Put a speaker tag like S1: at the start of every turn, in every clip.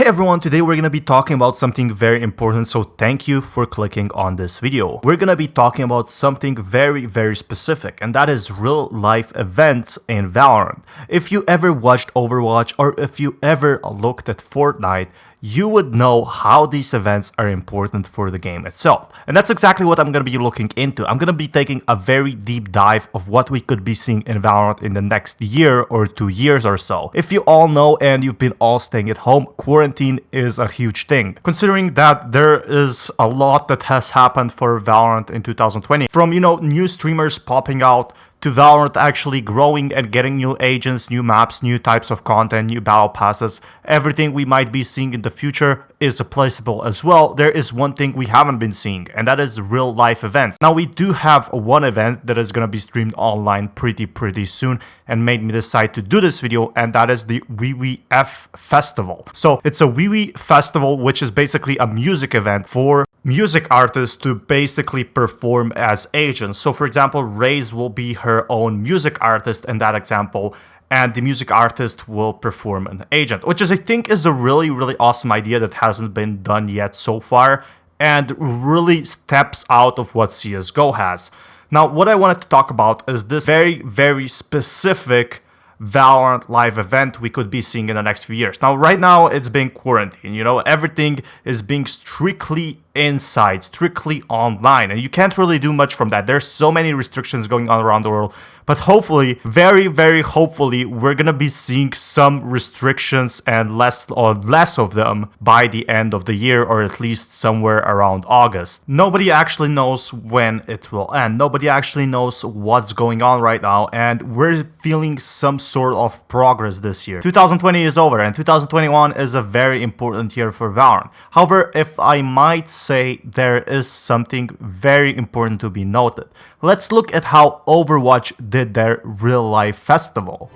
S1: Hey everyone, today we're gonna be talking about something very important, so thank you for clicking on this video. We're gonna be talking about something very specific, and that is real life events in Valorant. If you ever watched Overwatch or if you ever looked at Fortnite, you would know how these events are important for the game itself. And that's exactly what I'm going to be looking into. I'm going to be taking a very deep dive of what we could be seeing in Valorant in the next year or 2 years or so. If you all know and you've been all staying at home, quarantine is a huge thing. Considering that there is a lot that has happened for Valorant in 2020. From, new streamers popping out to Valorant actually growing and getting new agents, new maps, new types of content, new battle passes. Everything we might be seeing in the future is replaceable as well. There is one thing we haven't been seeing, and that is real life events. Now we do have one event that is gonna be streamed online pretty soon and made me decide to do this video, and that is the WWF festival. So it's a WWF festival, which is basically a music event for music artists to basically perform as agents. So for example, Raze will be her own music artist in that example, and the music artist will perform an agent, which I think is a really awesome idea that hasn't been done yet so far and really steps out of what CSGO has. Now, what I wanted to talk about is this very specific Valorant live event we could be seeing in the next few years. Now, right now, it's being quarantined. Everything is being strictly inside, strictly online, and you can't really do much from that. There's so many restrictions going on around the world, but hopefully, very hopefully, we're gonna be seeing some restrictions and less of them by the end of the year, or at least somewhere around August. Nobody actually knows when it will end. Nobody actually knows what's going on right now, and we're feeling some sort of progress this year. 2020 is over, and 2021 is a very important year for Valorant. However, if I might say, there is something very important to be noted. Let's look at how Overwatch did their real life festival.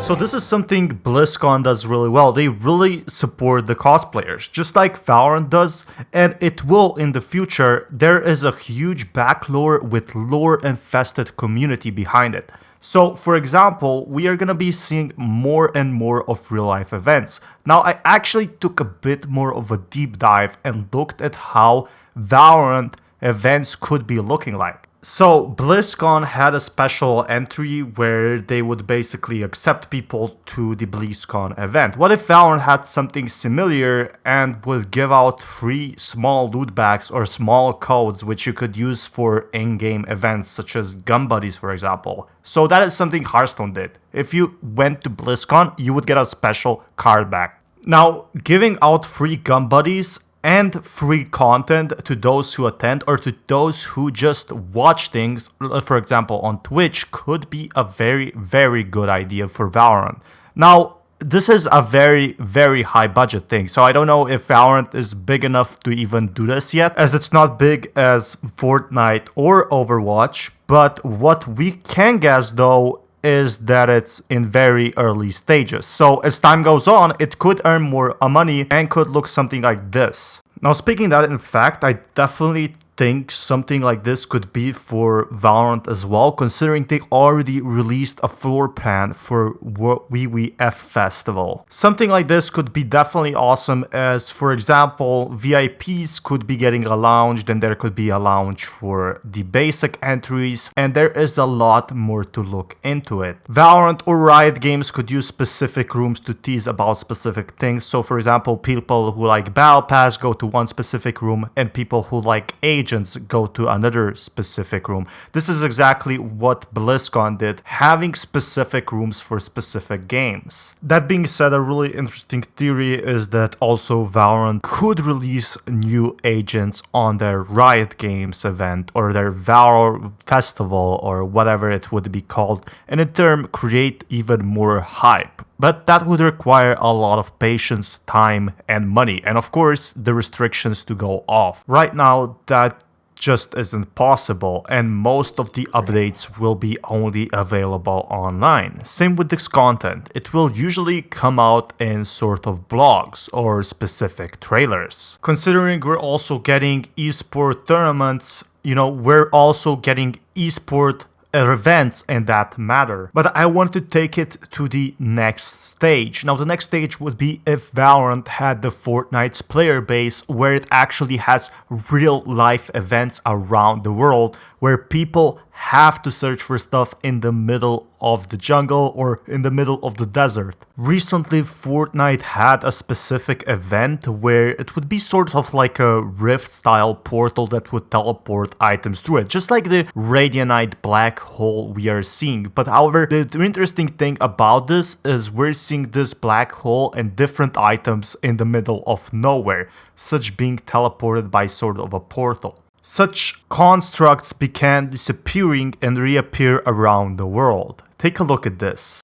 S1: So this is something BlizzCon does really well. They really support the cosplayers, just like Valorant does, and it will in the future. There is a huge backlore with lore-infested community behind it. So, for example, we are gonna be seeing more and more of real-life events. Now, I actually took a bit more of a deep dive and looked at how Valorant events could be looking like. So, BlizzCon had a special entry where they would basically accept people to the BlizzCon event. What if Valorant had something similar and would give out free small loot bags or small codes which you could use for in-game events such as gun buddies, for example? So that is something Hearthstone did. If you went to BlizzCon, you would get a special card back. Now, giving out free gun buddies and free content to those who attend or to those who just watch things, for example on Twitch, could be a very good idea for Valorant. Now, this is a very high budget thing, so I don't know if Valorant is big enough to even do this yet, as it's not big as Fortnite or Overwatch. But what we can guess though is that it's in very early stages. So as time goes on, it could earn more money and could look something like this. Now, speaking that, in fact, I definitely think something like this could be for Valorant as well, considering they already released a floor plan for WWF Festival. Something like this could be definitely awesome, as for example, VIPs could be getting a lounge, then there could be a lounge for the basic entries, and there is a lot more to look into it. Valorant or Riot Games could use specific rooms to tease about specific things. So for example, people who like Battle Pass go to one specific room, and people who like Age agents go to another specific room. This is exactly what BlizzCon did, having specific rooms for specific games. That being said, a really interesting theory is that also Valorant could release new agents on their Riot Games event or their Valor Festival or whatever it would be called, and in turn create even more hype. But that would require a lot of patience, time, and money, and of course the restrictions to go off. Right now, that just isn't possible, and most of the updates will be only available online. Same with this content. It will usually come out in sort of blogs or specific trailers. Considering we're also getting esport tournaments, we're also getting esport events and that matter. But I want to take it to the next stage. Now the next stage would be if Valorant had the Fortnite's player base where it actually has real life events around the world where people have to search for stuff in the middle of the jungle or in the middle of the desert. Recently, Fortnite had a specific event where it would be sort of like a rift-style portal that would teleport items through it, just like the Radianite black hole we are seeing. But however, the interesting thing about this is we're seeing this black hole and different items in the middle of nowhere, such being teleported by sort of a portal. Such constructs began disappearing and reappear around the world. Take a look at this.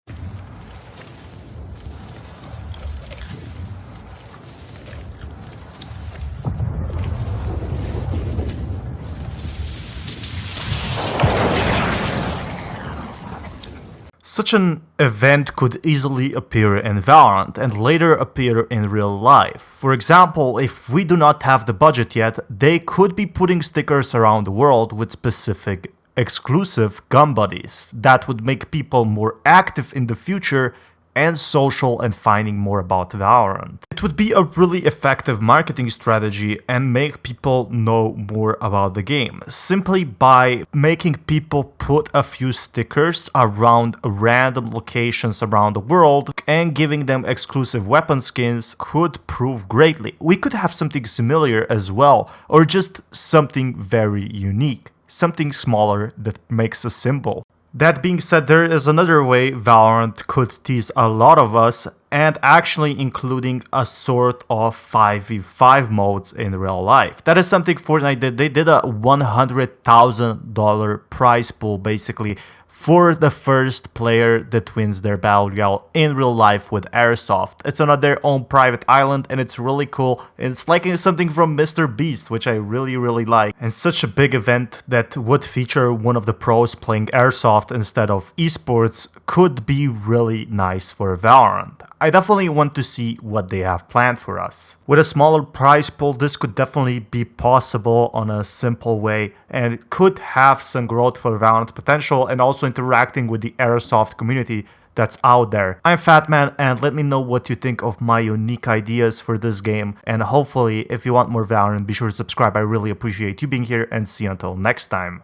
S1: Such an event could easily appear in Valorant and later appear in real life. For example, if we do not have the budget yet, they could be putting stickers around the world with specific exclusive gun buddies that would make people more active in the future and social and finding more about Valorant. It would be a really effective marketing strategy and make people know more about the game, simply by making people put a few stickers around random locations around the world and giving them exclusive weapon skins could prove greatly. We could have something similar as well, or just something very unique, something smaller that makes a symbol. That being said, there is another way Valorant could tease a lot of us, and actually including a sort of 5v5 modes in real life. That is something Fortnite did. They did a $100,000 prize pool basically for the first player that wins their battle royale in real life with airsoft. It's on their own private island and it's really cool. It's like something from Mr. Beast, which I really like. And such a big event that would feature one of the pros playing airsoft instead of esports could be really nice for Valorant. I definitely want to see what they have planned for us. With a smaller prize pool, this could definitely be possible on a simple way, and it could have some growth for Valorant potential and also interacting with the airsoft community that's out there. I'm Fatman, and let me know what you think of my unique ideas for this game, and hopefully if you want more Valorant, be sure to subscribe. I really appreciate you being here, and see you until next time.